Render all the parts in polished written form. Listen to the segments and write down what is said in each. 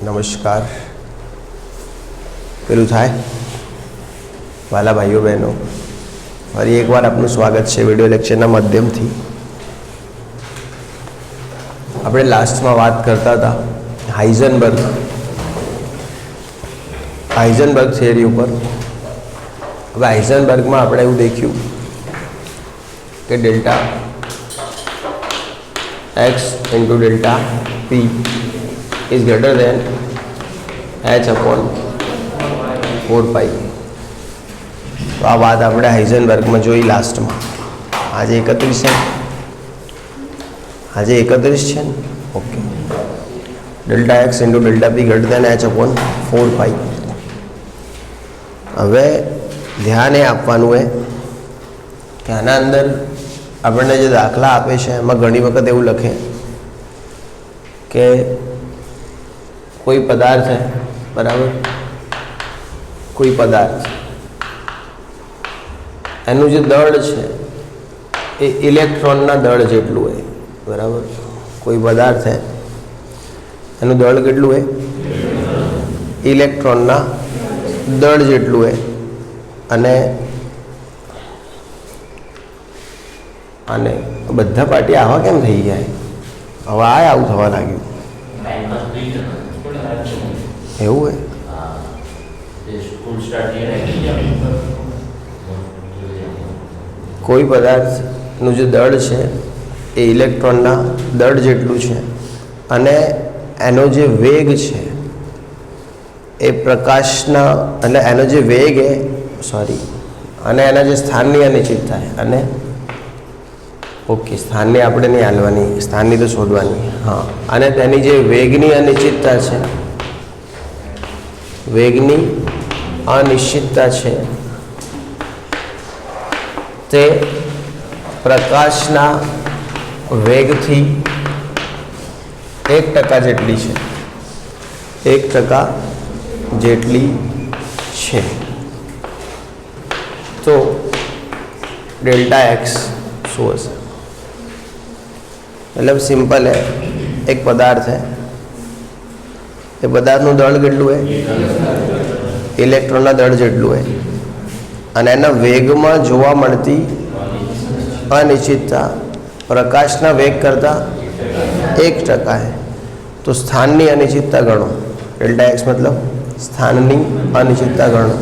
નમસ્કાર. પેલું થાય વાલા ભાઈઓ બહેનો, ફરી એકવાર આપનું સ્વાગત છે વિડિયો લેક્ચરના માધ્યમથી. આપણે લાસ્ટમાં વાત કરતા હતા હાઇઝનબર્ગ થિયરી ઉપર. હવે હાઇઝનબર્ગમાં આપણે એવું દેખ્યું કે delta x into delta P is greater than h upon 4 pi. તો આ વાત આપણે હાઇઝનબર્ગમાં જોઈ લાસ્ટમાં. આજે 31 છે ને? Okay. Delta x into delta p greater than h upon 4 pi. હવે ધ્યાન એ આપવાનું હોય કે આના અંદર આપણને જે દાખલા આપે છે એમાં ઘણી વખત એવું લખે કે કોઈ પદાર્થ है, बराबर, कोई पदार्थ एनु जो दड़ है ये इलेक्ट्रॉनना दड़ जेटलू है, बराबर. कोई पदार्थ है एनु दड़ केटलू है इलेक्ट्रॉनना दड़ जेटलू है. अने बधा पार्टी आवा केम थई जाय? हवे आવું थवा लाग्યું એવું है. कोई पदार्थનું જે દળ છે એ ઇલેક્ટ્રોનના દળ જેટલું છે અને એનો જે વેગ છે એ પ્રકાશના એટલે એનો જે વેગ એ અને એના જે સ્થાનની અનિશ્ચિતતા છે અને ઓકે સ્થાનની આપણે નહીં હાલવાની, સ્થાનની તો શોધવાની. હા, અને તેની જે વેગની અનિશ્ચિતતા છે, વેગની અનિશ્ચિતતા છે તે પ્રકાશના વેગથી 1% જેટલી છે. 1% જેટલી છે. તો डेल्टा एक्स શું હશે? मतलब सिंपल है, एक पदार्थ है, ये पदार्थનું દળ કેટલું है? ઇલેક્ટ્રોનના દળ જેટલું है. અને એના વેગમાં જોવા મળતી અનિશ્ચિતતા પ્રકાશના વેગ કરતાં 1% है. તો સ્થાનની અનિશ્ચિતતા ગણો. डेल्टा एक्स मतलब સ્થાનની અનિશ્ચિતતા ગણો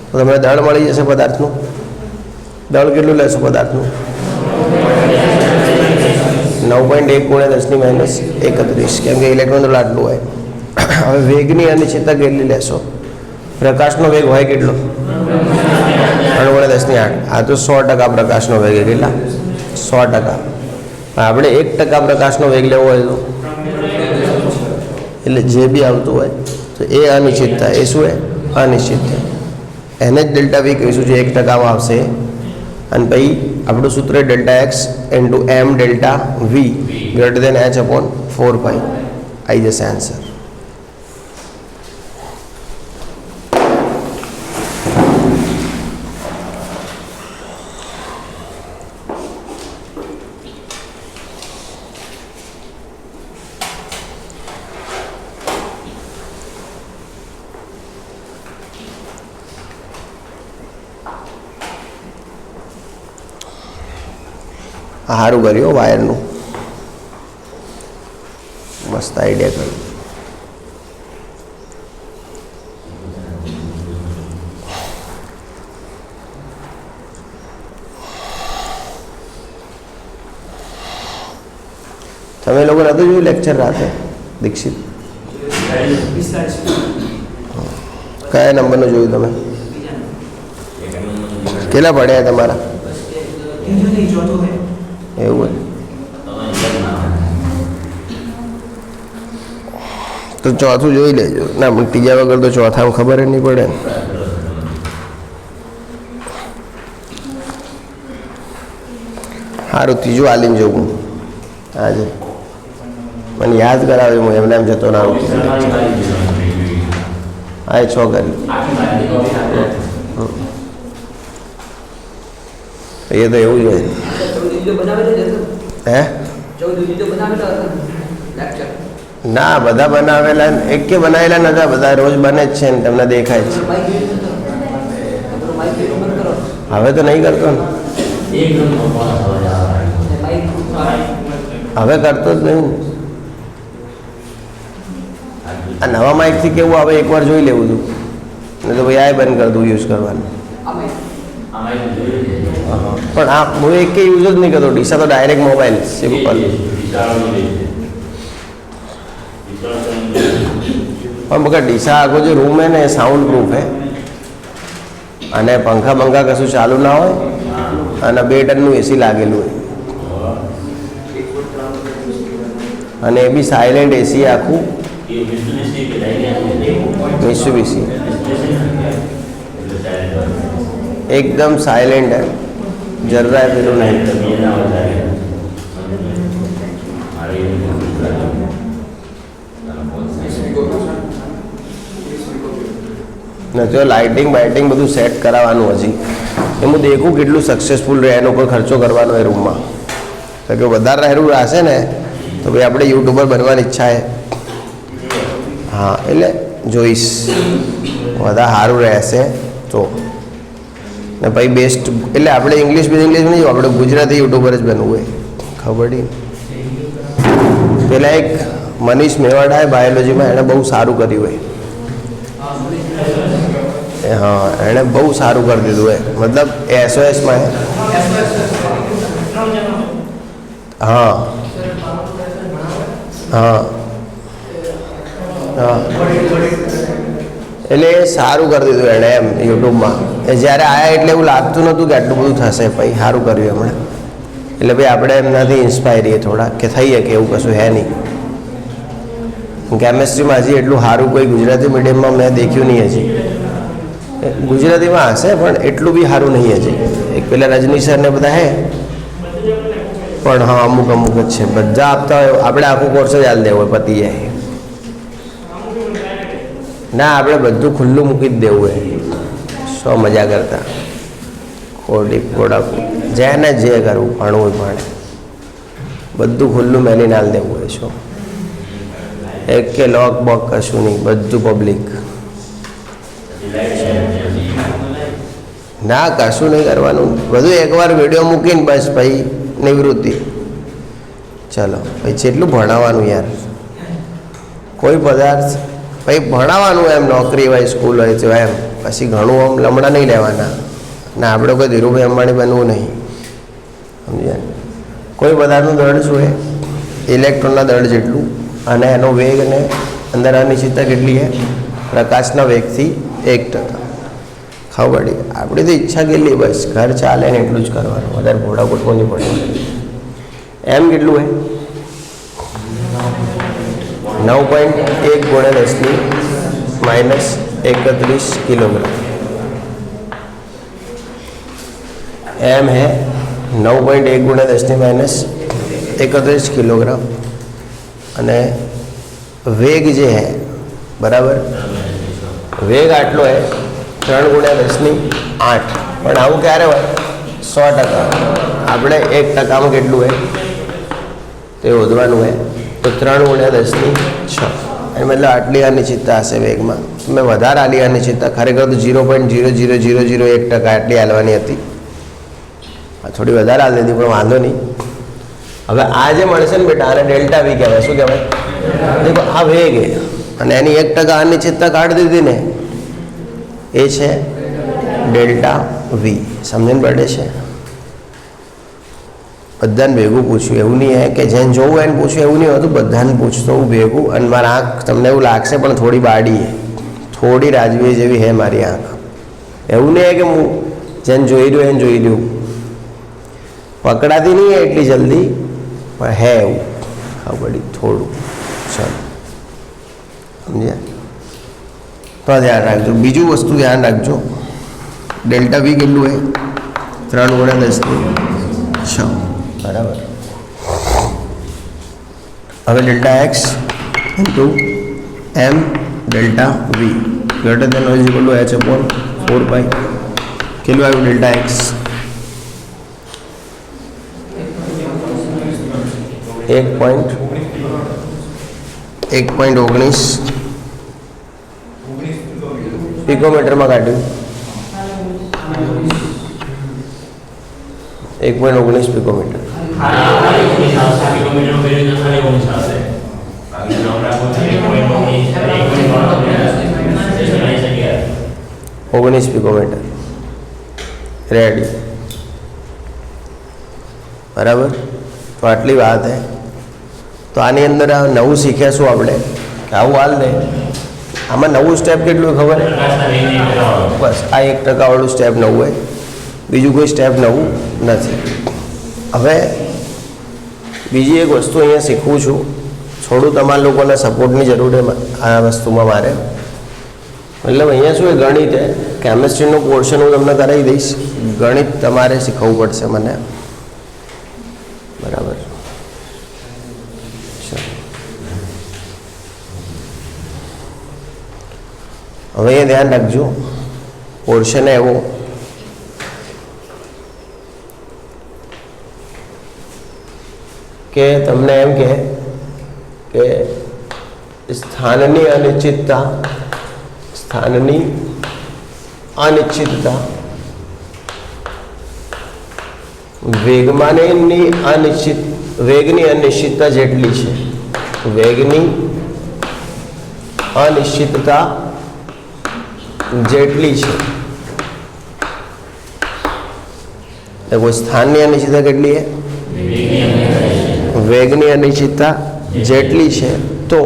તો તમને દળ મળી જશે પદાર્થનું. દળ કેટલું લેશો પદાર્થનું? 9.1 × 10⁻31, કેમ કે ઇલેક્ટ્રોન દળ આટલું હોય. હવે વેગની અનિશ્ચિતતા કેટલી લેશો? પ્રકાશનો વેગ હોય કેટલો? 3 × 10⁸. આ તો 100% પ્રકાશનો વેગ. કેટલા? 100%. આપણે 1% પ્રકાશનો વેગ લેવો હોય તો એટલે જે બી આવતું હોય તો એ અનિશ્ચિતતા, એ શું? અનિશ્ચિતતા. એને જ ડેલ્ટા વી કહીશું, જે 1%માં આવશે. અને પછી આપણું સૂત્ર delta x into m delta v greater than h upon 4 pi આવી જશે આન્સર. સારું કર્યું વાયરનું, મસ્ત આઈડિયા કર્યું. તમે લોકો નતું જોયું લેક્ચર રાતે દીક્ષિત? કયા નંબરનું જોયું તમે? કેટલા પડ્યા તમારા? એવું તો ચોથું જોઈ લેજો. ના પણ ત્રીજા વગર તો ચોથામાં ખબર જ નહીં પડે ને. સારું, ત્રીજું આલીને જોવું આજે. મને યાદ કરાવ્યું, હું એમને એમ જતો ના આવું. હા, 6 કરી. એ તો એવું જ હોય. હે ના બધા બનાવેલા એક કે બનાવેલા નતા, બધા રોજ બને જ છે ને તમને દેખાય છે. હવે તો નહીં કરતો ને, હવે કરતો જ નહીં. આ નવા માઇકથી કેવું આવે એકવાર જોઈ લેવું હતું ને તો ભાઈ આ બંધ કરી દઉં યુઝ કરવાનું. પણ આ હું એક કે યુઝ જ નહીં કરતો. ડીસા તો ડાયરેક્ટ મોબાઈલ સિમ્પલ. પણ બગર ડીસા આખો જે રૂમ હે ને એ સાઉન્ડ પ્રૂફ હે અને પંખા બંખા કશું ચાલુ ના હોય અને 2 ટનનું એસી લાગેલું હોય અને એ બી સાયલેન્ટ એસી આખું. મિત્સુબિશી एकदम साइलेंट है, जर्रा पेલું नहीं जो लाइटिंग बाइटिंग બધું સેટ કરાવવાનું હજી એ હું દેખું કેટલું સક્સેસફુલ રહે એનો પર ખર્ચો કરવાનો એ રૂમમાં. તો કે વધારે રહેવું રહેશે ને તો ભાઈ આપણે યુટ્યુબર બનવાની ઈચ્છા છે. હા એટલે જોઈશ વધારે સારું રહેશે તો ને ભાઈ બેસ્ટ. એટલે આપણે ઇંગ્લિશ નહીં, આપણે ગુજરાતી યુટ્યુબર જ બનવું હોય. ખબર નહીં પેલા એક મનીષ મેવાડા બાયોલોજીમાં એણે બહુ સારું કર્યું હોય. हाँ एने बहुत सारू कर दीधु है, मतलब SOS में हाँ हाँ हाँ એટલે સારું કરી દીધું એણે એમ યુટ્યુબમાં. જ્યારે આવ્યા એટલે એવું લાગતું નહોતું કે આટલું બધું થશે. ભાઈ સારું કર્યું એમણે. એટલે ભાઈ આપણે એમનાથી ઇન્સ્પાયર રહીએ થોડા કે થઈએ કે એવું કશું હે નહીં. કેમેસ્ટ્રીમાં હજી એટલું સારું કોઈ ગુજરાતી મીડિયમમાં મેં દેખ્યું નહીં હજી. ગુજરાતીમાં હશે પણ એટલું બી સારું નહીં હજી. એક પેલા રજની સર ને બધા હે પણ હા અમુક અમુક જ છે. બધા આપતા હોય આપણે આખો કોર્સ જ હાલ દેવો હોય પતી જાય. ના આપણે બધું ખુલ્લું મૂકી જ દેવું હોય. સો મજા કરતા ખોટી ખોડા જેને જે કરવું ભણવું ભણે બધું ખુલ્લું મેલીને હાલ દેવું હોય. શું એક કે લોક બોક કશું નહીં, બધું પબ્લિક. ના કશું નહીં કરવાનું, બધું એકવાર વિડીયો મૂકીને બસ ભાઈ નિવૃત્તિ. ચલો ભાઈ જેટલું ભણાવવાનું યાર, કોઈ પદાર્થ ભાઈ ભણાવવાનું એમ, નોકરી હોય સ્કૂલ હોય તો એમ. પછી ઘણું આમ લમણા નહીં લેવાના. ના આપણે કોઈ ધીરુભાઈ અંબાણી બનવું નહીં, સમજ્યા. કોઈ પદાર્થનું દળ શું હોય ઇલેક્ટ્રોનના દળ જેટલું અને એનો વેગ અને અંદર અનિશ્ચિતતા કેટલી છે પ્રકાશના વેગથી 1%. ખબર પડી. આપણી તો ઈચ્છા કેટલી બસ ઘર ચાલે ને એટલું જ કરવાનું, વધારે ઘોડા ગોઠવો નહીં પડે. એમ કેટલું હોય 9.1 × 10⁻31 કિલોગ્રામ. एम है 9.1 × 10⁻31 किलोग्राम અને વેગ જે હે બરાબર વેગ આટલો હે 3 × 10⁸. પણ આવું ક્યારે હોય 100%. આપણે 1%માં કેટલું હોય તે શોધવાનું હોય. તો 3 × 10⁶. એ મતલબ આટલી અનિશ્ચિતતા હશે વેગમાં. મેં વધારે આલી અનિશ્ચિતતા, ખરેખર તો 0.00001% આટલી હાલવાની હતી. થોડી વધારે હાલ દીધી પણ વાંધો નહીં. હવે આ જે મળશે ને બેટા આને ડેલ્ટા વી કહેવાય. શું કહેવાય? દેખો આ વેગ અને એની 1% અનિશ્ચિતતા કાઢી દીધી ને એ છે ડેલ્ટા વી. સમજણ પડે છે? બધાને ભેગું પૂછ્યું, એવું નહીં હે કે જેને જોવું એને પૂછ્યું એવું નહીં હોતું. બધાને પૂછતો હું ભેગું. અને મારા આંખ તમને એવું લાગશે પણ થોડી બાડી હે, થોડી રાજવી જેવી હે મારી આંખ. એવું નહીં હે કે હું જેને જોઈ રહ્યું એને જોઈ રહ્યું. પકડાતી નહીં હે એટલી જલ્દી પણ હે એવું ખબર થોડું. ચાલો સમજ્યા? તો ધ્યાન રાખજો. બીજું વસ્તુ ધ્યાન રાખજો, ડેલ્ટા વી કેટલું હોય 3 × 10⁶. બરાબર. હવે delta x into m delta v greater than or equal to h/4π. કેટલું આવ્યું ડેલ્ટા એક્સ? 1.1 1.19 पिकोमीटરમાં કાઢ્યું 1.19 पिकोमीटर. ओगनीस पिकोमीटर रेडी बराबर. तो आटली बात है. तो आनी अंदर नवुं शीख्याशुं आपणे के आवुं हाल ने आमां नवुं स्टेप केटલું खबर बस आ 1% वाळुं स्टेप नवुं है, बीजुं कोई स्टेप नवुं नथी. हवे बीजी एक वस्तु अहींया शीखवुं छुं. थोड़ું તમારા લોકોને સપોર્ટની જરૂર છે આ વસ્તુમાં મારે. मतलब अहींया शुं गणित है, केमिस्ट्रीનું पोर्शन હું તમને કરાવી દઈશ. ગણિત તમારે શીખવવું પડશે મને બરાબર. હવે એ ધ્યાન રાખજો પોર્શન એવો કે તમને એમ કે સ્થાનની અનિશ્ચિતતા વેગની અનિશ્ચિતતા જેટલી છે. વેગની અનિશ્ચિતતા જેટલી છે. देखो स्थानની અનિશ્ચિતતા કેટલી છે? વેગની અનિશ્ચિતતા જેટલી છે તો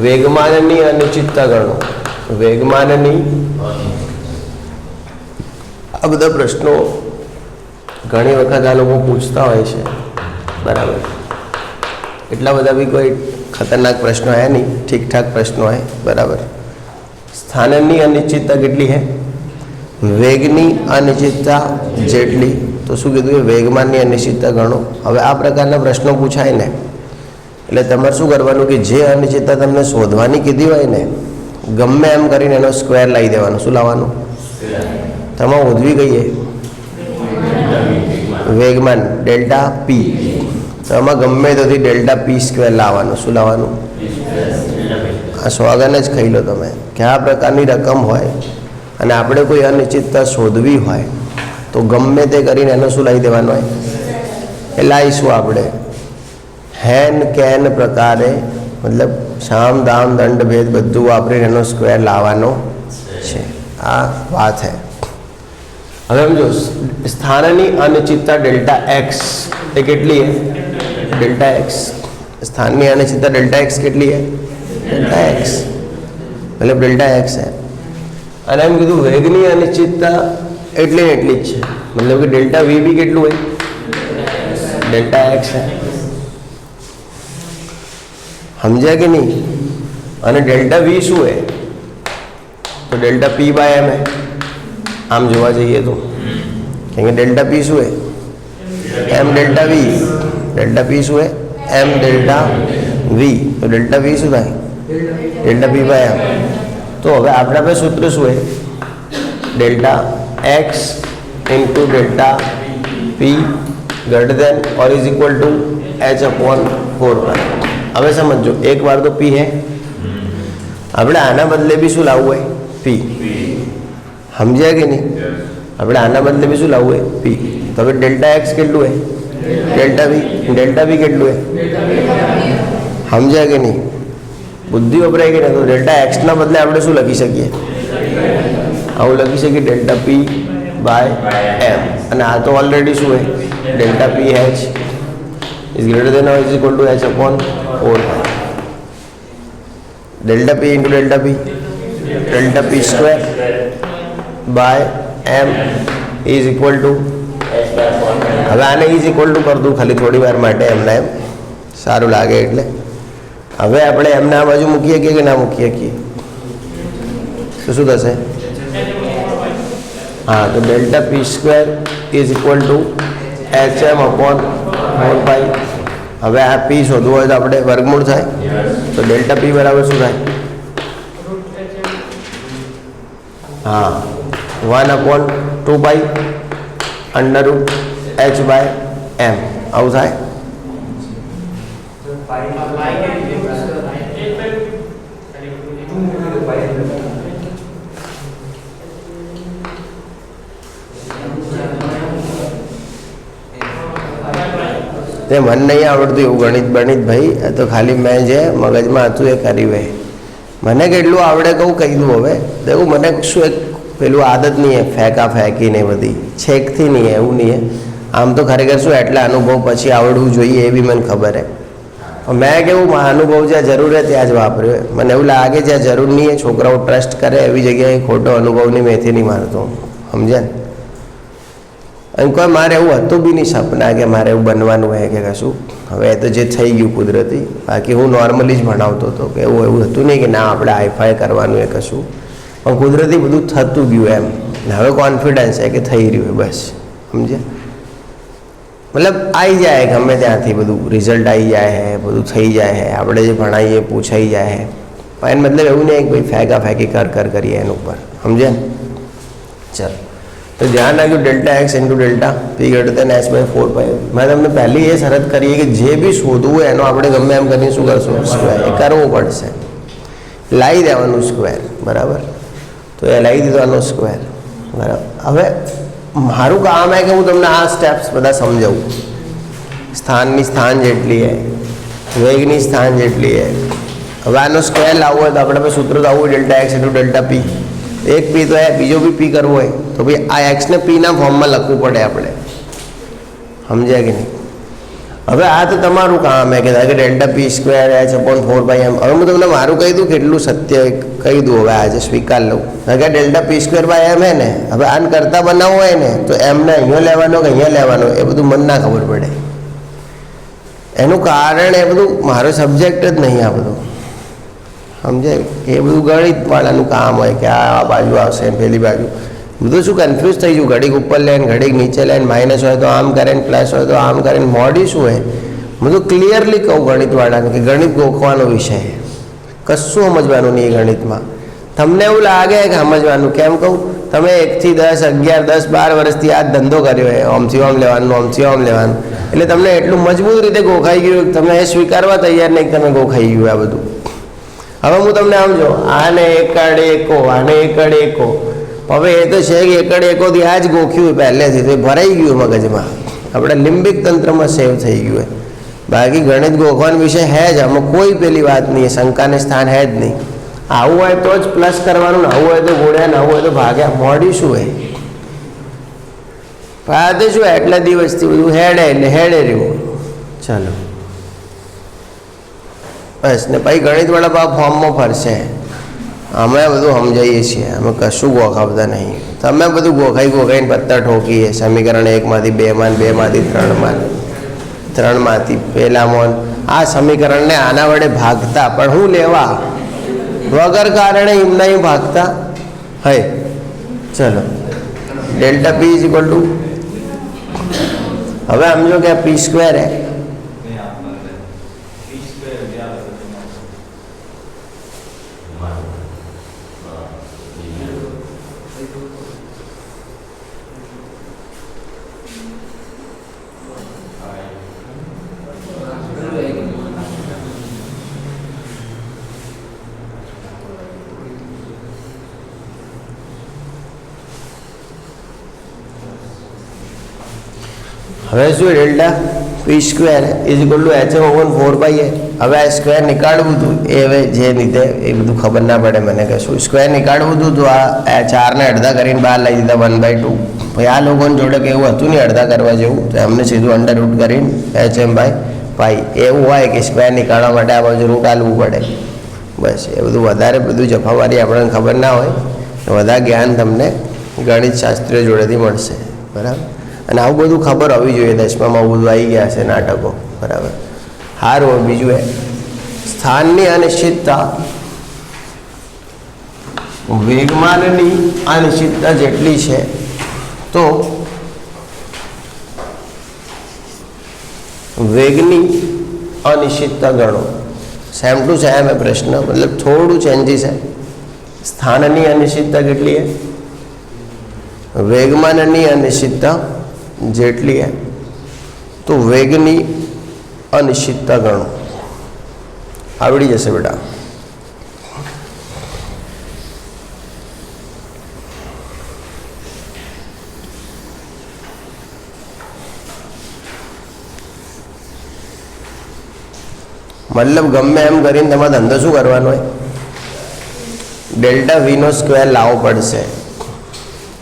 વેગમાનની અનિશ્ચિતતા ગણો. વેગમાનની આ બધા પ્રશ્નો ઘણી વખત આ લોકો પૂછતા હોય છે બરાબર. એટલા બધા બી કોઈ ખતરનાક પ્રશ્નો હે નહીં, ઠીકઠાક પ્રશ્નો હે બરાબર. સ્થાનની અનિશ્ચિતતા કેટલી है? વેગની અનિશ્ચિતતા જેટલી. તો શું કીધું? વેગમાનની અનિશ્ચિતતા ગણો. હવે આ પ્રકારના પ્રશ્નો પૂછાય ને એટલે તમારે શું કરવાનું કે જે અનિશ્ચિતતા તમને શોધવાની કીધી હોય ને ગમે એમ કરીને એનો સ્ક્વેર લાવી દેવાનો. શું લાવવાનું? તમારે ઓધવી કહીએ વેગમાન ડેલ્ટા પી, તો એમાં ગમે તોથી ડેલ્ટા પી સ્ક્વેર લાવવાનું. શું લાવવાનું? આ સ્વાગન જ ખાઈ લો તમે કે આ પ્રકારની રકમ હોય અને આપણે કોઈ અનિશ્ચિતતા શોધવી હોય તો ગમે તે કરીને એનો શું લાવી દેવાનો હોય એ લાવીશું આપણે. હેન કેન પ્રકારે મતલબ શામ દામ દંડ ભેદ બધું વાપરીને એનો સ્ક્વેર લાવવાનો છે. આ વાત है. હવે સમજો સ્થાનની અનિશ્ચિતતા ડેલ્ટા એક્સ એ કેટલી है? Delta x. સ્થાનની અનિશ્ચિતતા ડેલ્ટા એક્સ કેટલી है? ડેલ્ટા એક્સ મતલબ ડેલ્ટા એક્સ है. અને એમ કીધું વેગની અનિશ્ચિતતા એટલી ને એટલી જ છે. મતલબ કે ડેલ્ટા વી બી કેટલું હોય? ડેલ્ટા એક્સ है. समझा कि नहीं? અને ડેલ્ટા વી શું है? तो डेल्टा पी बाय एम है. आम જોવા જઈએ તો कहेंगे डेल्टा पी શું है? M delta V. Delta P શું है? M delta V. तो डेल्टा वी શું થાય? Delta P by M. तो હવે આપણા પાસે સૂત્ર શું है? Delta x into delta P greater than or is equal to H upon 4 હવે સમજો એક વાર તો પી હે, આપણે આના બદલે બી શું લાવવું હોય? પી. સમજ્યા કે નહીં? આપણે આના બદલે બી શું લાવવું હોય? પી. તો હવે ડેલ્ટા એક્સ કેટલું હોય? ડેલ્ટા વી. ડેલ્ટા વી કેટલું હોય? સમજ્યા કે નહીં? બુદ્ધિ વપરાય કે નહીં? તો ડેલ્ટા એક્સના બદલે આપણે શું લખી શકીએ? આવું લખી શકીએ ડેલ્ટા પી બાય એમ. અને આ તો ઓલરેડી શું હોય? Delta P H is greater than or is equal to h upon 4 pi. Delta p into delta p square by m is equal to હવે આને ઇઝ ઇક્વલ ટુ કર દઉં ખાલી થોડી વાર માટે એમના એમ સારું લાગે એટલે. હવે આપણે એમના બાજુ મૂકી શકીએ કે ના મૂકી શકીએ? તો શું થશે? हाँ तो delta P square is equal to h M upon 4 pi. હવે આ પી શોધવું હોય તો આપણે વર્ગમૂળ થાય તો ડેલ્ટા પી બરાબર શું થાય? हाँ 1/2 pi under root H by M આવું થાય. તે મને નહીં આવડતું એવું ગણિત બણિત ભાઈ, એ તો ખાલી મેં જે મગજમાં હતું એ કર્યું હોય. મને કેટલું આવડે કહું કહી દઉં હવે. તો એવું મને શું એક પેલું આદત નહીં ફેંકા ફેંકી ને બધી છેકથી નહીં, એવું નહીં. આમ તો ખરેખર શું એટલા અનુભવ પછી આવડવું જોઈએ એ બી મને ખબર હે. મેં કેવું અનુભવ જ્યાં જરૂર હે ત્યાં જ વાપર્યો. મને એવું લાગે જ્યાં જરૂર નહીં એ છોકરાઓ ટ્રસ્ટ કરે એવી જગ્યાએ ખોટો અનુભવની મેથી નહીં મારતો, સમજ્યા ને. અને કોઈ મારે એવું હતું બી નહીં સપના કે મારે એવું બનવાનું હોય કે કશું. હવે એ તો જે થઈ ગયું કુદરતી. બાકી હું નોર્મલી જ ભણાવતો હતો કે એવું હતું નહીં કે ના આપણે હાઈફાઈ કરવાનું એ કશું, પણ કુદરતી બધું થતું ગયું એમ. હવે કોન્ફિડન્સ છે કે થઈ રહ્યું બસ, સમજ્યા. મતલબ આવી જાય ગમે ત્યાંથી બધું રિઝલ્ટ આવી જાય હે, બધું થઈ જાય હે, આપણે જે ભણાવીએ પૂછાઈ જાય હે. પણ એને મતલબ એવું નહીં કે ભાઈ ફેંકા ફેંકી કર કરીએ એના ઉપર, સમજે ને. ચાલો તો ધ્યાન રાખ્યું delta x into delta p greater than s by 4 મેં તમને પહેલી એ શરત કરી કે જે બી શોધવું હોય એનો આપણે ગમે એમ કરીને શું કરશું, સ્ક્વેર એ કરવું પડશે. લાવી દેવાનું સ્ક્વેર, બરાબર. તો એ લાવી દીધો આનો સ્ક્વેર, બરાબર. હવે મારું કામ है कि હું તમને આ સ્ટેપ્સ બધા સમજાવું. સ્થાનની સ્થાન જેટલી હે, વેગની સ્થાન જેટલી હે. હવે આનો સ્ક્વેર લાવવો હોય તો આપણે સૂત્ર તો આવું ડેલ્ટા એક્સ ઇન્ટુ ડેલ્ટા પી. એક પી તો હે, બીજો બી પી કરવો હોય તો ભાઈ આ એક્સને પીના ફોર્મમાં લખવું પડે આપણે, સમજ્યા કે નહીં. હવે આ તો તમારું કામ હે કે delta p square H upon 4 એમ. હવે હું તમને મારું કહી દઉં કેટલું સત્ય કહી દઉં. હવે આજે સ્વીકાર લઉં કે delta p square by m હે ને. હવે આને કરતાં બનાવવું હોય ને તો એમને અહીંયા લેવાનો કે અહીંયા લેવાનો એ બધું મને ના ખબર પડે. એનું કારણ એ બધું મારો સબ્જેક્ટ જ નહીં. આ બધું સમજાય, એ બધું ગણિતવાળાનું કામ હોય કે આ બાજુ આવશે પેલી બાજુ બધું શું કન્ફ્યુઝ થઈ ગયું. ઘડીક ઉપર લે ને ઘડીક નીચે લે ને, માઇનસ હોય તો આમ કરે ને પ્લસ હોય તો આમ કરે ને. મોડી શું હોય બધું ક્લિયરલી કહું ગણિતવાળાને કે ગણિત ગોખવાનો વિષય છે, કશું સમજવાનું નહીં ગણિતમાં. તમને એવું લાગે કે સમજવાનું, કેમ કહું, તમે 1 થી 10 11 10 12 વર્ષથી આ ધંધો કર્યો હોય, આમથી આમ લેવાનું આમથી આમ લેવાનું, એટલે તમને એટલું મજબૂત રીતે ગોખાઈ ગયું તમે એ સ્વીકારવા તૈયાર નહીં તમે ગોખાઈ ગયું આ બધું. હવે હું તમને સમજો, આને એકડ એકો આને એકડ એકો. હવે એ તો છે કે એકડ એકોથી આ જ ગોખ્યું પહેલેથી તો ભરાઈ ગયું મગજમાં, આપણે લિમ્બિક તંત્રમાં સેવ થઈ ગયું હોય. બાકી ગણિત ગોખવાનો વિષય હે જ, આમાં કોઈ પેલી વાત નહીં, શંકાને સ્થાન હે જ નહીં. આવું હોય તો જ પ્લસ કરવાનું, ને આવું હોય તો ગોળ્યા, ને આવું હોય તો ભાગ્યા. મોડી શું હોય આ તો શું એટલા દિવસથી બધું હેડે એટલે હેડે રહ્યું. ચાલો બસ ને પછી ગણિતવાળા બા ફોર્મમાં ફરશે. અમે બધું સમજાવીએ છીએ, અમે કશું ગોખાવતા નહીં. તમે બધું ગોખાઈને પત્તા ઠોકીએ. સમીકરણ 1 માંથી 2 માં, 2 માંથી 3 માં, 3 માંથી પહેલામાં. આ સમીકરણને આના વડે ભાગતા પણ હું લેવા વગર કારણે એમના ભાગતા હે. ચલો delta P is equal two, હવે સમજો કે પી સ્ક્વેર હે. હવે શું delta p square is equal two H oven 4 એ. હવે આ સ્ક્વેર નીકાળવું હતું એ હવે જે રીતે એ બધું ખબર ના પડે મને કે શું સ્ક્વેર નીકાળવું હતું તો આ 4 ને અડધા કરીને બહાર લઈ દીધા 1/2. ભાઈ આ લોકોને જોડે કે એવું હતું નહીં અડધા કરવા જેવું, તો એમને સીધું અંડર રૂટ કરીને HM/π. એવું હોય કે સ્ક્વેર નીકાળવા માટે આ બાજુ રૂટ આલવું પડે. બસ એ બધું વધારે બધું જફાવારી આપણને ખબર ના હોય, વધારે જ્ઞાન તમને ગણિત શાસ્ત્રીઓ જોડેથી મળશે, બરાબર. અને આવું બધું ખબર હોવી જોઈએ. 10મામાં આવું બધું આવી ગયા છે નાટકો, બરાબર. સારું. બીજું એ સ્થાનની અનિશ્ચિતતા વેગમાનની અનિશ્ચિતતા જેટલી છે તો વેગની અનિશ્ચિતતા ગણો. સેમ ટુ સેમ એ પ્રશ્ન, મતલબ થોડું ચેન્જીસ છે. સ્થાનની અનિશ્ચિતતા કેટલી છે, વેગમાનની અનિશ્ચિતતા જેટલી है तो वेगनी अनिश्चितता गणो. આવડી જશે બેટા. મતલબ ગમે એમ કરીને તમારે ધંધો શું કરવાનો હોય, ડેલ્ટા વીનો સ્ક્વેર લાવવો પડશે.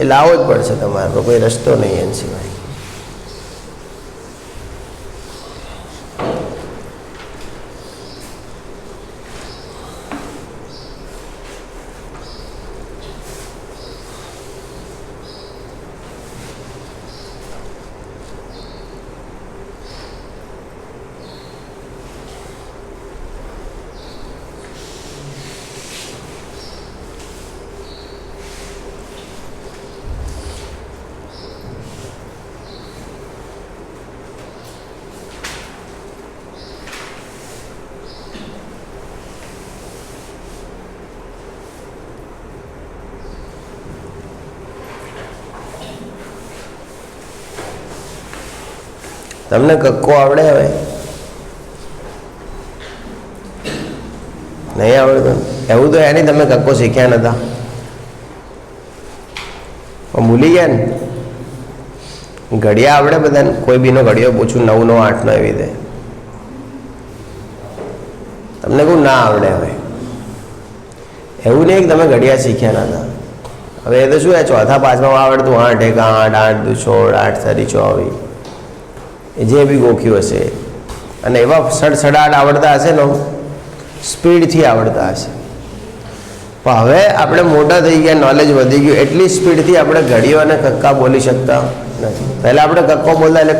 એ લાવવો જ પડશે તમારે, કોઈ રસ્તો નહીં એના સિવાય. તમને કક્કો આવડે? હવે નહીં આવડતો? એવું તો એની તમે કક્કો શીખ્યા નતા પણ ભૂલી ગયા ને. ઘડિયા આવડે બધાને? કોઈ બીનો ઘડિયો પૂછું 9, 9, 8 એવી રીતે તમને કહું ના આવડે. હવે એવું નહીં કે તમે ઘડિયા શીખ્યા નતા. હવે એ તો શું, ચોથા પાંચમાં આવડતું 8 1 8 8 2 16 8 3 24 જે બી ગોખ્યું હશે. અને એવા સડસડાટ આવડતા હશે ને, સ્પીડથી આવડતા હશે. પણ હવે આપણે મોટા થઈ ગયા, નોલેજ વધી ગયું, એટલી સ્પીડથી આપણે ઘડીઓ અને કક્કા બોલી શકતા નથી. પહેલાં આપણે કક્કો બોલતા એટલે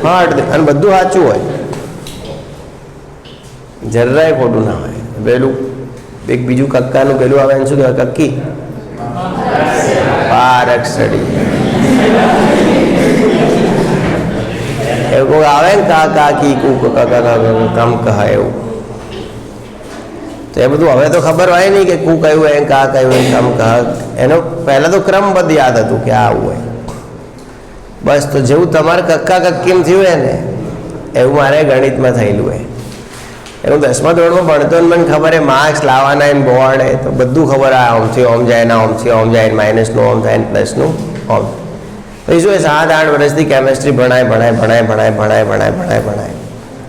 હા અને બધું સાચું હોય, જરાય ખોટું ના હોય. પેલું એક બીજું કક્કાનું પેલું આવે શું કહેવાય, કક્કી પારક્ષડી એવું કોઈ આવે ને, કા કા કી કુ કમ કહા એવું. તો એ બધું હવે તો ખબર હોય નહીં કે કુ કયું હોય, કા કયું હોય, કમ કહા. એનો પહેલાં તો ક્રમબદ્ધ યાદ હતું કે આવું હોય. બસ તો જેવું તમારે કક્કા કક્કીમ થયું હોય ને, એવું મારે ગણિતમાં થયેલું હોય. એવું 10મા ધોરણમાં ભણતો ને મને ખબર હે માર્ક્સ લાવવાના એને બોર્ડ હે તો બધું ખબર આવે. ઓમથી ઓમ જાય ના, ઓમથી ઓમ જાય, માઇનસનું ઓમ થાય ને પ્લસનું ઓમ. પછી શું એ 7-8 વર્ષથી કેમેસ્ટ્રી ભણાય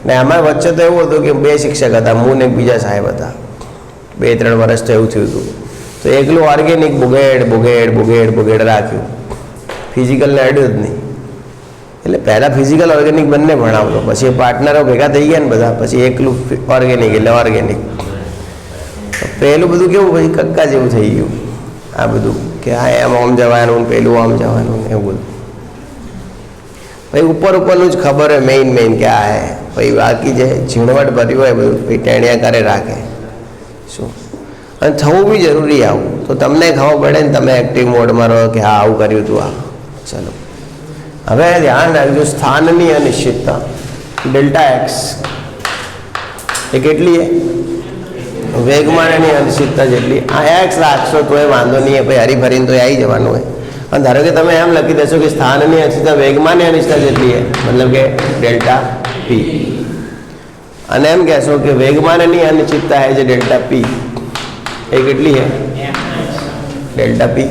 ને આમાં વચ્ચે તો એવું હતું કે 2 શિક્ષક હતા, હું ને બીજા સાહેબ હતા. 2-3 વર્ષ તો એવું થયું હતું. તો એકલું ઓર્ગેનિક બુગેડ રાખ્યું, ફિઝિકલને અડ્યું જ નહીં. એટલે પહેલાં ફિઝિકલ ઓર્ગેનિક બંને ભણાવતો, પછી પાર્ટનરો ભેગા થઈ ગયા ને બધા, પછી એકલું ઓર્ગેનિક એટલે ઓર્ગેનિક. પહેલું બધું કેવું પછી કક્કા જેવું થઈ ગયું આ બધું, કે હા એમ આમ જવાનું, પેલું આમ જવાનું, એવું બધું. પછી ઉપરનું જ ખબર હોય મેઇન કે આ હે. પછી બાકી જે ઝીણવટ ભર્યું હોય બધું પછી ટેણિયા કરે રાખે શું. અને થવું બી જરૂરી આવું, તો તમને ખબર પડે ને તમે એક્ટિવ મોડમાં રહો કે હા આવું કર્યું હતું આ. ચલો હવે ધ્યાન રાખજો, સ્થાનની અનિશ્ચિતતા ડેલ્ટા એક્સ એ કેટલી છે? વેગમાનની અનિશ્ચિતતા જેટલી. આ એક્સ રાખશો તો એ વાંધો નહીં, ભાઈ હરીફરીને તો આવી જવાનું હોય. અને ધારો કે તમે એમ લખી દેશો કે સ્થાનની અનિશ્ચિતતા વેગમાનની અનિશ્ચિતતા જેટલી છે, મતલબ કે ડેલ્ટા પી. અને એમ કહેશો કે વેગમાનની અનિશ્ચિતતા છે જે ડેલ્ટા પી એ કેટલી છે? ડેલ્ટા પી.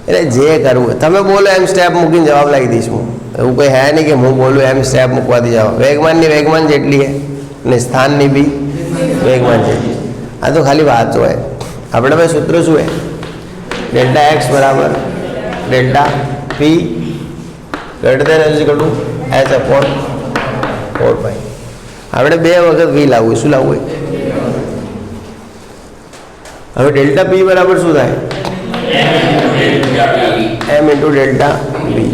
એટલે જે કરવું તમે બોલો એમ સ્ટેપ મૂકીને જવાબ લાવી દઈશ હું. એવું કંઈ હે નહીં કે હું બોલું એમ સ્ટેપ મૂકવાથી જવાબ. વેગમાન જેટલી છે અને સ્થાનની બી વેગમાન જેટલી. આ તો ખાલી વાત હોય. આપણે ભાઈ સૂત્ર શું હોય? ડેલ્ટા એક્સ બરાબર delta P greater than equal to h upon 4 પાઈ. આપણે 2 વખત વી લાવવું. શું લાવવું? હવે ડેલ્ટા પી બરાબર શું થાય? m ઇન્ટુ ડેલ્ટા પી.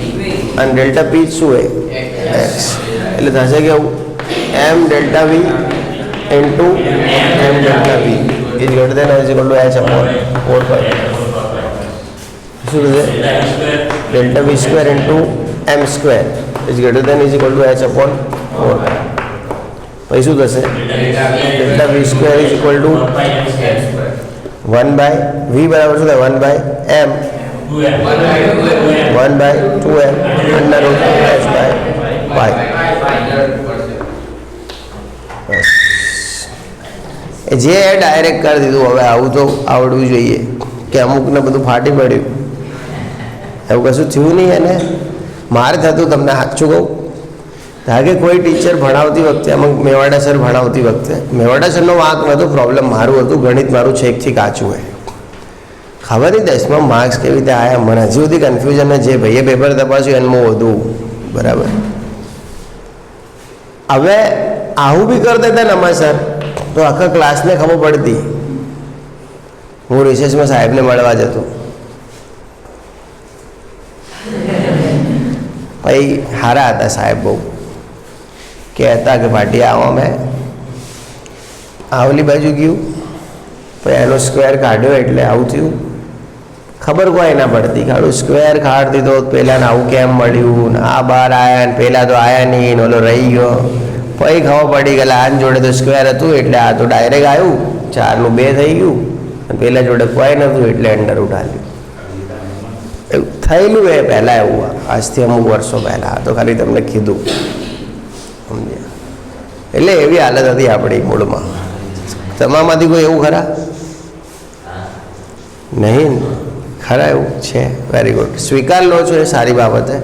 અને ડેલ્ટા પી શું હોય? એક્સ. એટલે થશે કેવું? m delta V into m delta V is greater than or equal to h upon 4 pi. શું થશે? Delta V square into m square is greater than is equal to h upon 4 pi. પછી શું થશે? Delta V square is equal to 1 by V બરાબર શું થાય? 1 by m 1 by 2m under root h by pi. જે direct કરી દીધું. હવે આવું તો આવડવું જોઈએ કે અમુકને બધું ફાટી પડ્યું, એવું કશું થયું નહીં. એને મારે થતું, તમને સાચું કહું, કારણ કે કોઈ ટીચર ભણાવતી વખતે, અમુક મેવાડા સર ભણાવતી વખતે, મેવાડા સરનો વાંક નહોતો, પ્રોબ્લેમ મારું હતું. ગણિત મારું છેકથી કાચું હોય. ખબર નહીં 10માં માર્ક્સ કેવી રીતે આવ્યા, મને હજી સુધી કન્ફ્યુઝન. જે ભાઈએ પેપર તપાસ્યું એનું વધુ બરાબર. હવે આવું બી કરતા હતા ને અમારા સર, તો આખા ક્લાસને ખબર પડતી. હું રિસેસમાં સાહેબને મળવા જતો, ભાઈ સારા હતા સાહેબ, બહુ કહેતા કે પાટી આવો. મેં આવલી બાજુ ગયું, પછી એનો સ્ક્વેર કાઢ્યો એટલે આવું થયું. ખબર કોઈ ના પડતી, કાઢું સ્ક્વેર કાઢ દીધો. પહેલાંને આવું કેમ મળ્યું ને આ બહાર આવ્યા ને પહેલાં તો આવ્યા નહીં ને ઓલો રહી ગયો. પછી ખબર પડી ગયેલા આની જોડે તો સ્ક્વેર હતું એટલે આ તો ડાયરેક્ટ આવ્યું, 4નું 2 થઈ ગયું. અને પહેલાં જોડે કોઈ નહોતું એટલે અંડર ઉઠાવ્યું. એવું થયેલું એ પહેલાં, એવું આજથી અમુક વર્ષો પહેલાં. તો ખાલી તમને કીધું, સમજ્યા? એટલે એવી હાલત હતી આપણી મૂળમાં. તમારામાંથી કોઈ એવું ખરા? નહીં ખરા? એવું છે, વેરી ગુડ. સ્વીકાર લો છો, એ સારી બાબત છે.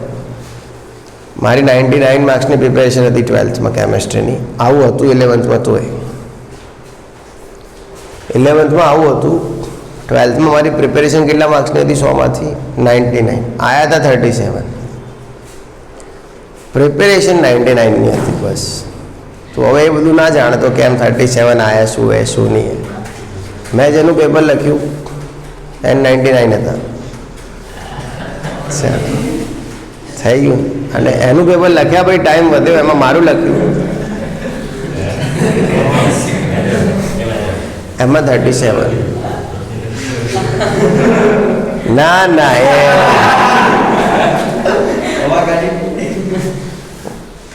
મારી 99 માર્ક્સની પ્રિપેરેશન હતી 12થમાં કેમેસ્ટ્રીની. આવું હતું 11થમાં. તોય 11થમાં આવું હતું. 12થમાં મારી પ્રિપેરેશન કેટલા માર્ક્સની હતી? 100માંથી 99. આવ્યા હતા 37. પ્રિપેરેશન 99ની હતી બસ. તો હવે એ બધું ના જાણતો કેમ 37 આવ્યા, શું એ શું નહીં. મેં જેનું પેપર લખ્યું એને 99 હતા. થઈ ગયું. અને એનું પેપર લખ્યા પછી ટાઈમ વધ્યો, એમાં મારું લખ્યું, એમાં 37. ના ના,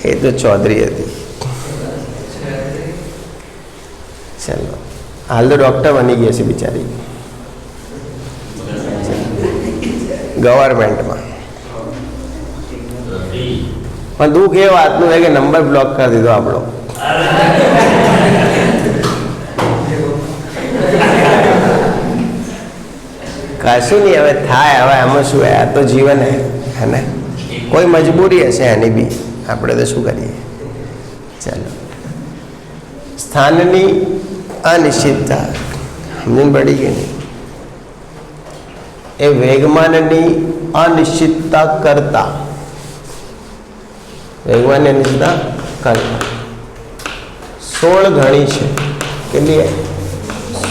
એ તો ચૌધરી હતી. ચાલો, હાલ તો ડૉક્ટર બની ગઈ છે બિચારી ગવર્મેન્ટમાં. પણ દુઃખ એ વાતનું છે કે નંબર બ્લોક કરી દીધો આપણો. કશું નહીં, હવે થાય. હવે આમાં શું? આ તો જીવન હે ને, કોઈ મજબૂરી હશે એની બી, આપણે તો શું કરીએ. ચાલો, સ્થાનની અનિશ્ચિતતા સમજણ પડી ગઈ નહીં? એ વેગમાનની અનિશ્ચિતતા કરતા, વેગમાનની અનિશ્ચિતતા કરતા 16 ગણી છે. કેટલી?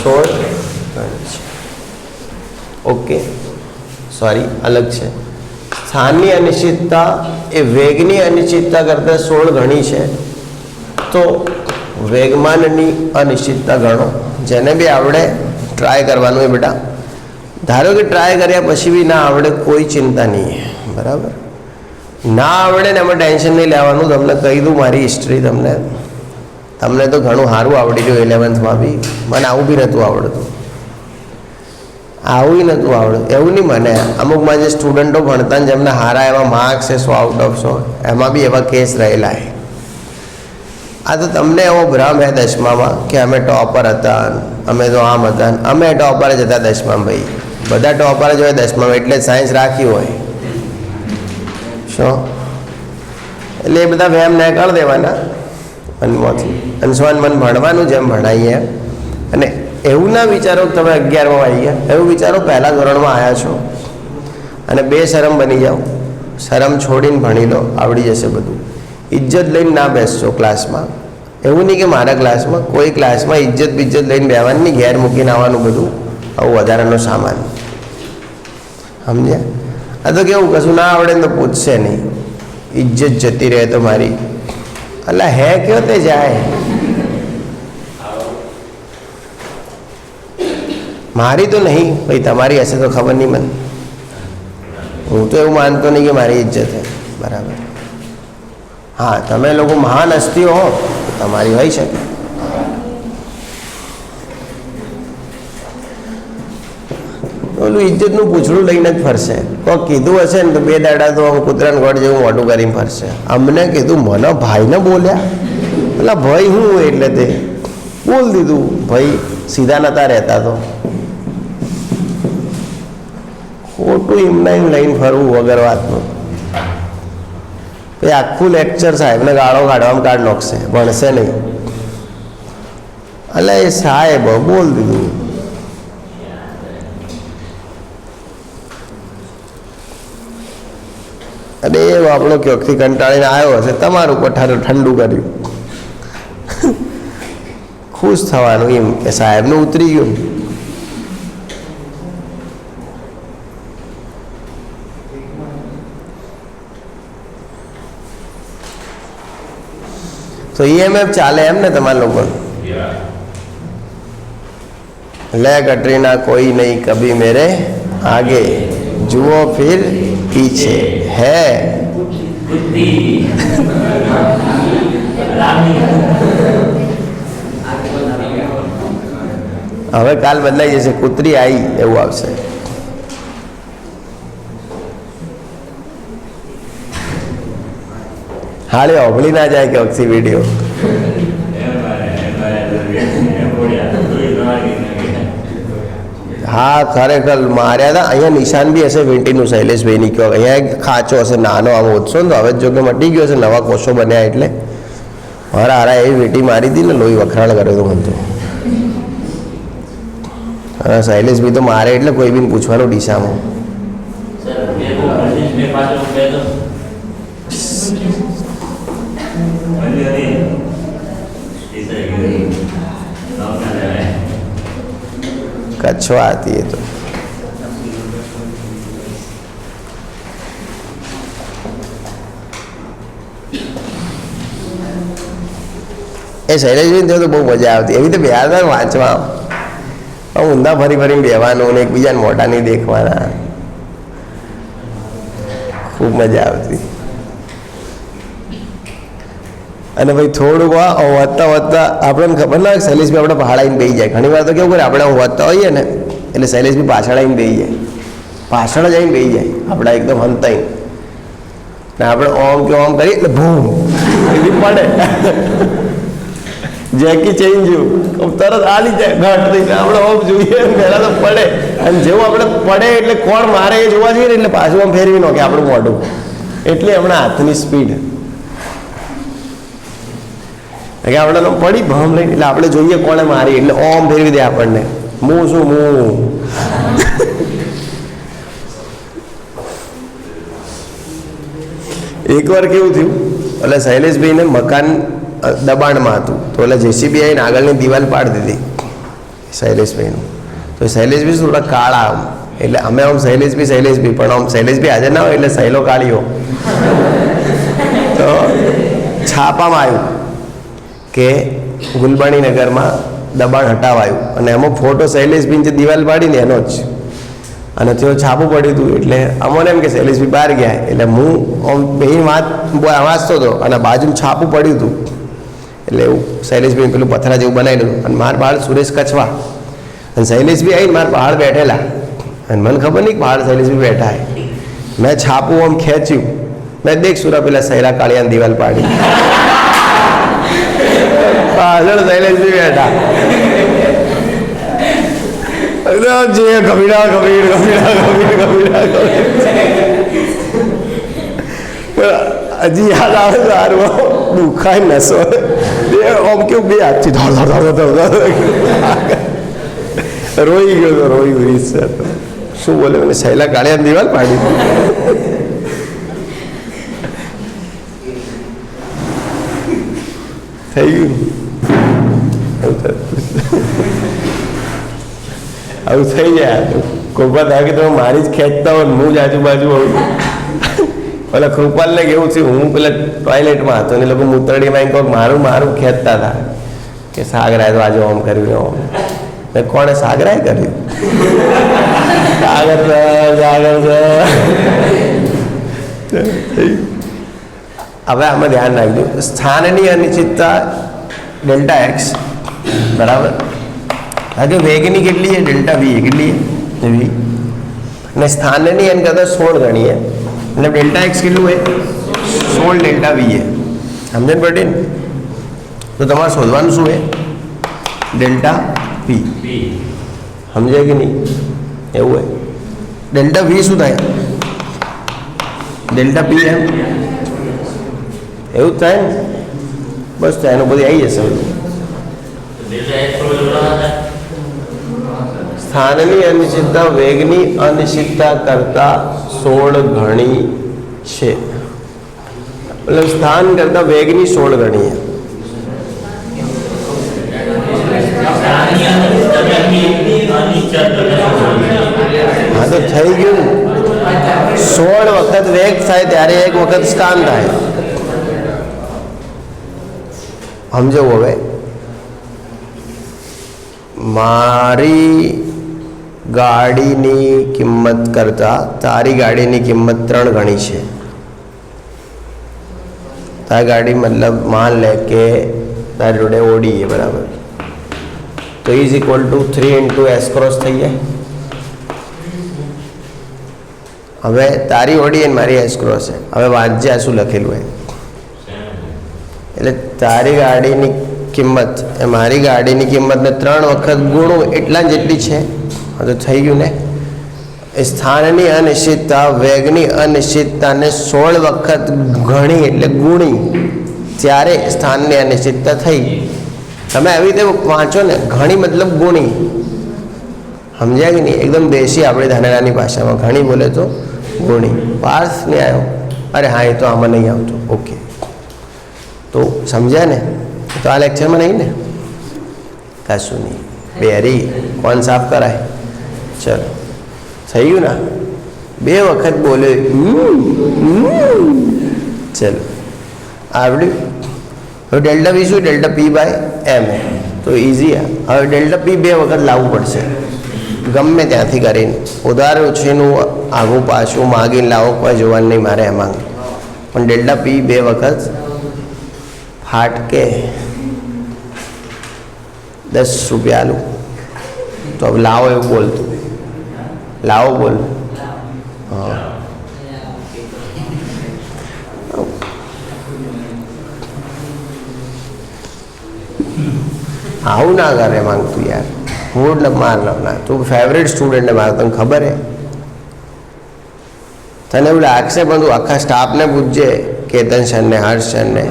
16 ગણી છે. ઓકે, સોરી, અલગ છે. સ્થાનની અનિશ્ચિતતા એ વેગની અનિશ્ચિતતા કરતાં 16 ગણી છે. તો વેગમાનની અનિશ્ચિતતા ગણો. જેને બી આવડે ટ્રાય કરવાનું એ બેટા. ધારો કે ટ્રાય કર્યા પછી બી ના આવડે, કોઈ ચિંતા નહીં, બરાબર? ના આવડે ને એમાં ટેન્શન નહીં લેવાનું. તમને કહી દઉં મારી હિસ્ટ્રી, તમને તો ઘણું સારું આવડી ગયું 11થમાં બી. મને આવું બી નહોતું આવડતું, આવું નહોતું આવડતું. એવું નહીં, મને અમુકમાં જે સ્ટુડન્ટો ભણતા ને જેમને સારા એવા માર્ક્સ છે 100 આઉટ ઓફ 100, એમાં બી એવા કેસ રહેલા છે. આ તો તમને એવો ભ્રમ હે 10મામાં કે અમે ટોપર હતા, અમે તો આમ હતા. અમે ટોપર જ હતા 10મામાં ભાઈ. બધા ટોપર જ હોય 10મામાં, એટલે સાયન્સ રાખ્યું હોય. શું? એટલે એ બધા વહેમ ને કરી દેવાના મનમાંથી. અને સ્વન મન ભણવાનું જેમ ભણાવીએ. અને એવું ના વિચારો કે તમે 11માં આવી ગયા. એવું વિચારો પહેલા ધોરણમાં આવ્યા છો અને બેશરમ બની જાઓ. શરમ છોડીને ભણી લો, આવડી જશે બધું. ઇજ્જત લઈને ના બેસશો ક્લાસમાં. એવું નહીં કે મારા ક્લાસમાં, કોઈ ક્લાસમાં ઇજ્જત બિજ્જત લઈને બેવાનું નહીં, ઘેર મૂકીને આવવાનું બધું આવું વધારાનો સામાન. સમજ્યા? આ તો કેવું, કશું ના આવડે ને તો પૂછશે નહીં. ઇજ્જત જતી રહે તો મારી. અલા હે કયો તે જાય. મારી તો નહીં ભાઈ, તમારી હશે તો ખબર નહીં મને. હું તો એવું માનતો નહીં કે મારી ઇજ્જત છે, બરાબર? હા, તમે લોકો મહાન હસ્તીઓ હો તો તમારી હોઈ શકે. ઓલું ઇજ્જતનું પૂછડું લઈને જ ફરશે. કોઈ કીધું હશે ને તો 2 દાડા તો કૂતરાને ગોળ જેવું મોઢું કરીને ફરશે. અમને કીધું, મને ભાઈને બોલ્યા. પેલા ભાઈ હું એટલે તે બોલ દીધું ભાઈ, સીધા નતા રહેતા તો ખોટું એમના એમ લઈને ફરવું વગર વાતનું. પછી આખું લેક્ચર સાહેબને ગાળો કાઢવામાં કાઢ નાખશે, ભણશે નહીં. એટલે એ સાહેબ બોલ દીધું. અને એ આપણો ક્યોકથી કંટાળીને આવ્યો હશે, તમારું પઠારું ઠંડુ કર્યું. ખુશ થવાનું એમ કે સાહેબનું ઉતરી ગયું. તો EMF ચાલે એમ ને તમારા લોકો? લે कटरीना कोई नहीं कभी मेरे आगे, जुओ फिर पीछे है. હવે કાલ બદલાઈ જશે, કૂતરી આવી એવું આવશે. હાલે ઓભળી ના જાય કે અક્ષી વિડીયો. હા ખરેખર માર્યા હતા. અહીંયા નિશાન બી હશે વીંટીનું, શૈલેષભાઈની કહો. અહીંયા ખાંચો હશે નાનો, આમ ઓછો ને તો હવે જો કે મટી ગયો હશે, નવા કોષો બન્યા એટલે. મારા હારા એવી વીંટી મારી હતી ને, લોહી વખરાણ કર્યો હતો મને તો. હા શૈલેષભાઈ તો મારે એટલે કોઈ બી પૂછવાનું ડીસામાં. कछुआ आती है तो એ શૈલેષભાઈ તો બહુ મજા આવતી. એવી તો બેહાર વાંચવા ઊંધા ફરી ફરીને બેવાનું ને એકબીજાને મોઢા નહીં દેખવાના, ખૂબ મજા આવતી. અને ભાઈ થોડુંક વધતા વધતા આપણને ખબર ના હોય, શૈલેષભાઈ આપણે પહાડ આવીને બેસી જાય. ઘણી વાર તો કેવું કરે, આપણે વધતા હોઈએ ને એટલે શૈલેષભાઈ પાછળ આવીને બેસી જાય, પાછળ જ આવીને બેસી જાય આપણા એકદમ હંતાઈ. ને આપણે ઓમ કે ઓમ કરીએ એટલે ભૂમ એવી પડે. જેકી ચેન્જ તરત આલી જાય ઘાટ થઈને. આપણે ઓમ જોઈએ પહેલાં તો પડે, અને જેવું આપણે પડે એટલે કોણ મારે એ જોવા જઈએ ને એટલે પાછું આમ ફેરવી નાખે આપણું મોઢું. એટલે હમણાં હાથની સ્પીડ કે આપણે પડી ભમ લઈને એટલે આપણે જોઈએ કોણે મારી એટલે ઓમ ફેરવી દે આપણને. હું શું હું એકવાર કેવું થયું, એટલે શૈલેષભાઈને મકાન દબાણમાં હતું તો એટલે JCB આવીને આગળની દિવાલ પાડી દીધી શૈલેષભાઈનું. તો શૈલેષભાઈ થોડા કાળા આમ, એટલે અમે આમ શૈલેષભાઈ પણ આમ શૈલેષભાઈ હાજર ના હોય એટલે સહેલો કાઢ્યો. તો છાપામાં આવ્યું કે ગુલબાણીનગરમાં દબાણ હટાવાયું, અને એમાં ફોટો શૈલેષભાઈ જે દિવાલ પાડીને એનો જ. અને તેઓ છાપું પડ્યું હતું એટલે અમને એમ કે શૈલેષભાઈ બહાર ગયા. એટલે હું બે વાત વાંચતો હતો અને બાજુમાં છાપું પડ્યું હતું. એટલે એવું શૈલેષભાઈ પેલું પથરા જેવું બનાવેલું, અને મારા પહાડ સુરેશ કચ્છવા, અને શૈલેષભાઈ આવીને મારા પહાડ બેઠેલા, અને મને ખબર નહીં કે પહાડ શૈલેષભાઈ બેઠા. મેં છાપું આમ ખેંચ્યું, મેં દેખ સુરા પેલા સૈરા કાળિયાની દિવાલ પાડી, પાછળ શૈલેષભાઈ બેઠા. જે ગભીડા ગભીડ ગભીડા ગભીડ ગભીડા હજી યાદ આવે સારું દુખાય નસો આમ કેવું બે હાથથી ધોડ ધોડ ધોડ ધોડ રોઈ ગયો તો રોઈ ગયો. શું બોલે મને સહેલા કાળિયા દિવાલ પાડી થઈ ગયું. આવું થઈ જાય કૃપા થાય કે તમે મારી જ ખેંચતા હો, હું જ આજુબાજુ હોઉં. પેલા કૃપાલને કેવું થયું, હું પેલા ટોયલેટમાં હતો ને લોકો મૂતરડીમાં કહું મારું ખેંચતા હતા કે સાગરાએ તો આજે ઓમ કર્યું ઓમ. મેં કોણે સાગરાએ કર્યું? સાગર હવે આમાં ધ્યાન રાખજો, સ્થાનની અનિશ્ચિતતા Δx બરાબર. આજે વેગની કેટલી છે? ડેલ્ટા વી કેટલી છે? વી. અને સ્થાનની એન કરતાં 16 ગણી છે, એટલે ડેલ્ટા એક્સ કેટલું છે? 16 ડેલ્ટા વી છે. સમજણ પડી ને? તો તમારે શોધવાનું શું છે? डेल्टा पी समझे कि नहीं एवं है डेल्टा वी शू थाय डेल्टा पी एम एवं थाय बस तो एनु बधी आई जशे स्थाननी अनिश्चितता वेगनी अनिश्चितता करता 16 गणी छे मतलब स्थान करता वेगनी 16 गणी है हाँ तो थई गयुं 16 वखत वेग थाय त्यारे एक वखत स्थान थाय समझो हवे मारी गाड़ीनी किंमत करता तारी गाड़ीनी किंमत 3 गणी है तारी गाड़ी मतलब मान ले के तारी जोड़े ओडी है बराबर तो is equal to 3 into s cross थी जाए हवे तारी ओडी है मारी एस क्रॉस है हवे वांचे आ शू लखेलू है एटले तारी गाड़ीनी किंमत ए मारी गाड़ीनी किंमत ने 3 वखत गुणो एटला जेटली छे तो थई गयुं ने स्थाननी अनिश्चितता वेगनी अनिश्चितता ने 16 वखत गणी एटले गुणी त्यारे स्थाननी अनिश्चितता थई तमे आवी रीते वाँचो ने घणी मतलब गुणी समझ्या कि नहीं एकदम देशी आपणी धानेरानी भाषामां घणी बोले तो गुणी पार्थ नहीं आयो अरे हाँ ये तो आमां नहीं आवतो ओके तो समझ्या ने तो आ लेक्चर में नहीं ने कशुं नहीं बेरी कौन साफ कराए चलो थई गयुं ना 2 वखत बोले चलो आवड्युं तो डेल्टा वी शू डेल्टा पी बाय एम है तो इजी है हवे डेल्टा पी 2 वखत लावવું પડશે गमे ત્યાંથી કરીને ઉધાર ઉછીનું આગું પાછું માગીને લાવો કોઈ જોવાનું નહીં મારે એમાં પણ ડેલ્ટા પી 2 વખત फाटके 10 रुपया आलू तो अब लाओ एवं बोल तू लाओ बोल हाँ आऊ ना करे मांग तू यार मूड मार ना तू फेवरेट स्टूडेंट ने मार तने खबर है तने एवं लागशे पण तू आखा स्टाफ ने पूछजे केतन सर ने हर्ष सर ने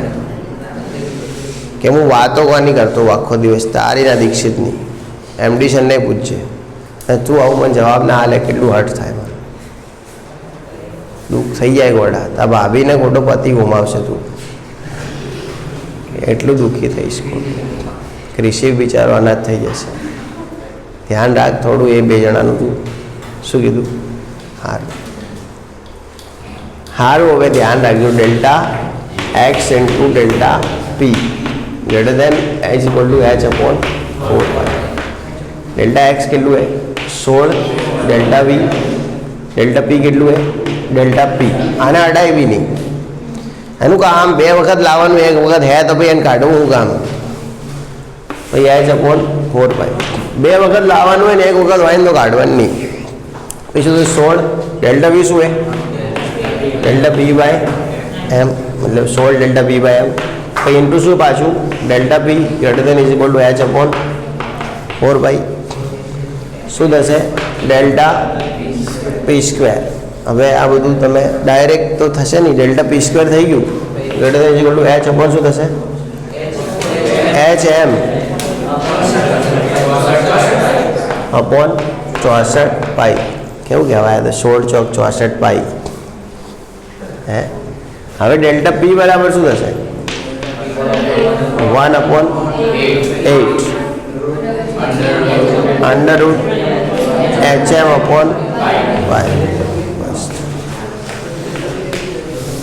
कि हूँ वातों कोनी करतो आखो दिवस तारी ना दीक्षित नहीं एमडी सर ने पूछे तू आવું મને જવાબ ના આલે કેટલું હર્ટ થાય મને દુઃખ થઈ જાય ગોડા તા ભાભીને ખોટો પતિ ગુમાવશે તું એટલું દુઃખી થઈશ કૃષિ બિચારો અનાથ થઈ જશે ધ્યાન રાખ થોડું એ 2 જણાનું તું શું કીધું હારું હવે ધ્યાન રાખજો delta x into delta p greater than h equal to H upon 4 delta x के है 16 डेल्टा वी डेल्टा पी के है डेल्टा पी आने अडाय भी नहीं एनु काम 2 वखत लावानुं 1 वखत है तो भाई एने काढवुं हूँ काम भाई एच अपॉन 4 पाई 2 वखत लावानुं है 1 वखत होय तो काढवानुं नहीं पीछे तो 16 डेल्टा वी शू है डेल्टा पी बाय एम मतलब 16 डेल्टा पी बाय एम तो इंटू शू पाछू delta P greater than is equal to H upon 4 by शू थशे डेल्टा पी स्क्वेर हवे आ बधुं तमे डायरेक्ट तो थशे नहीं डेल्टा पी स्क्वेर थई गयुं greater than is equal to H upon शू थशे एच एम अपॉन 64 पाई केवुं कहेवाय तो 16 चौक 64 पाई है हवे डेल्टा पी बराबर शू थशे 1 upon 8 under root HM upon y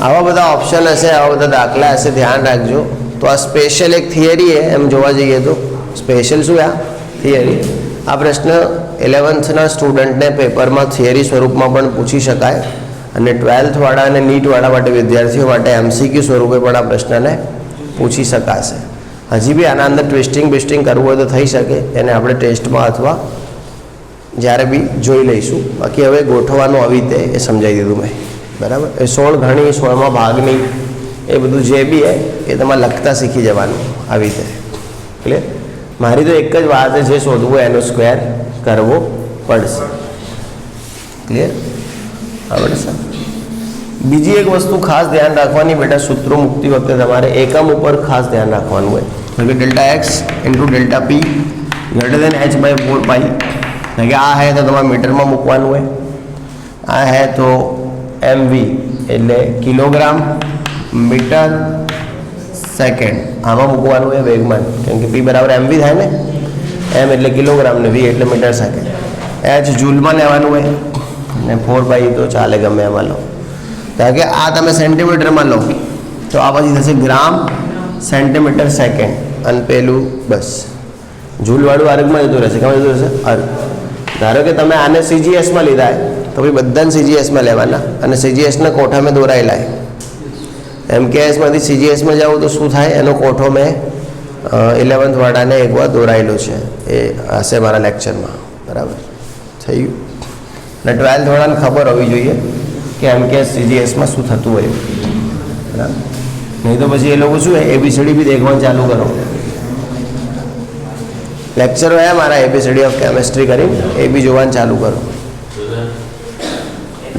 आवा बधा ऑप्शन हशे आवा बधा दाखला हशे ध्यान राखजो तो आ स्पेशल एक थियरी है एम जोवा जईए तो स्पेशल शू है थियरी आ प्रश्न 11th ना स्टूडेंट ने पेपर में थियरी स्वरूप में पण पूछी शकाय अने 12th वाळा अने नीट वाळा माटे विद्यार्थीओ माटे MCQ स्वरूपे पण आ प्रश्न ने पूछी शकाशे हजी भी आना अंदर ट्विस्टिंग बिस्टिंग करवुं होय तो थई शके एने आपणे टेस्ट में अथवा ज्यारे भी जोई लईशुं बाकी हवे गोठववानुं आवी रीते ए समजावी दीधुं मैं बराबर 16 घणी 16 भागनी ए बधुं जे भी है ए तमारे लखता शीखी जवानुं आवी रीते क्लियर મારી તો એક જ વાત છે, જે શોધવું હોય એનો સ્ક્વેર કરવો પડશે. ક્લિયર? આવડશે? બીજી એક વસ્તુ ખાસ ધ્યાન રાખવાની બેટા, સૂત્રો મૂકતી વખતે તમારે એકમ ઉપર ખાસ ધ્યાન રાખવાનું હોય. क्योंकि delta x into delta P greater than h by 4 pi. कि आ है तो તમારે મીટરમાં મૂકવાનું હોય, આ है तो MV એટલે કિલોગ્રામ મીટર સેકન્ડ આમાં મૂકવાનું હોય વેગમાન, કેમ કે P બરાબર MV થાય ને, M એટલે કિલોગ્રામ ને V એટલે મીટર સેકન્ડ. H જૂલમાં લેવાનું હોય ને 4 પાઈ તો ચાલે ગમે એમાં લો. કારણ કે આ તમે સેન્ટીમીટરમાં લો તો આ પછી થશે ગ્રામ સેન્ટીમીટર સેકન્ડ, અને પેલું બસ જૂલવાળું અર્ગમાં જતું રહેશે. કેમાં જતું રહેશે? અર્ગ. ધારો કે તમે આને CGSમાં લીધા તો ભાઈ બધાને CGSમાં લેવાના, અને CGSના કોઠા મેં દોરાયેલા MKSમાંથી CGSમાં જાઓ તો શું થાય, એનો કોઠો મેં 11th વાળાને એકવાર દોરાયેલો છે, એ હશે મારા લેક્ચરમાં. બરાબર થઈ ગયું? અને 12th વાળાને ખબર હોવી જોઈએ કે MKS CGSમાં શું થતું હોય. બરાબર? નહીં તો પછી એ લોકો શું ABCD બી દેખવાનું ચાલુ કરો. લેક્ચર હોય મારા ABCD ઓફ કેમેસ્ટ્રી કરીને એ બી જોવાનું ચાલુ કરો.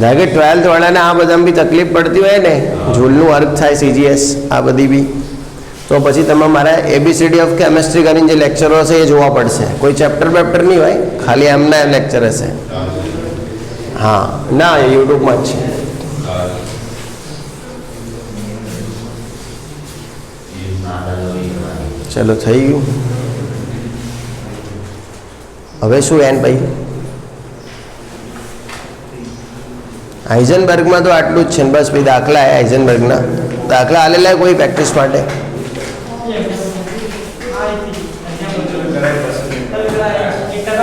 ધારો કે 12th વાળાને આ બધામાં બી તકલીફ પડતી હોય ને, જૂલનું અર્ક થાય CGS આ બધી બી, તો પછી તમે મારા ABCD ઓફ કેમેસ્ટ્રી કરીને જે લેક્ચરો હશે એ જોવા પડશે. કોઈ ચેપ્ટર બેપ્ટર નહીં હોય, ખાલી એમના લેક્ચર હશે. હા, ના યુટ્યુબમાં જ છે. ચલો થઈ ગયું. હવે શું એન ભાઈ, હાઇઝનબર્ગમાં તો આટલું જ છે ને બસ. ભાઈ દાખલા હાઇઝનબર્ગના દાખલા આલેલા કોઈ પ્રેક્ટિસ માટે?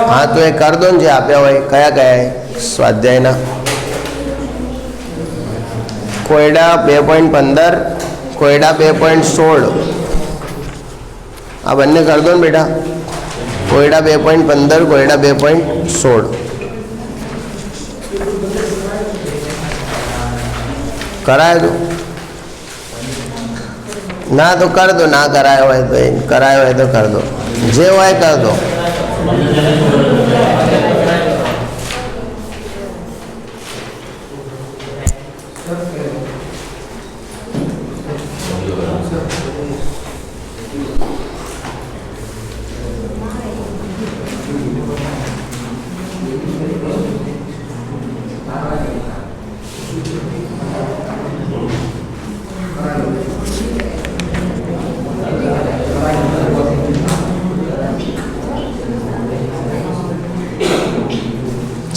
હા તો એ કર દો ને જે આપ્યા હોય. કયા કયા સ્વાધ્યાયના? કોયડા 2.15, કોયડા 2.16, આ બંને કર દો ને બેટા. કોયડા 2.15, કોયડા 2.16 કરાય તો ના તો કર દો, ના કરાયો હોય તો કરાયો હોય તો કર દો, જે હોય કર દો.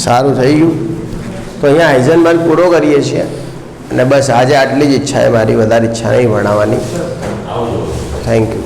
સારું થઈ ગયું. તો અહીંયા હાઇઝનબર્ગ પૂરો કરીએ છીએ, અને બસ આજે આટલી જ ઈચ્છા છે મારી, વધારે ઈચ્છા નહીં ભણાવવાની. Thank you.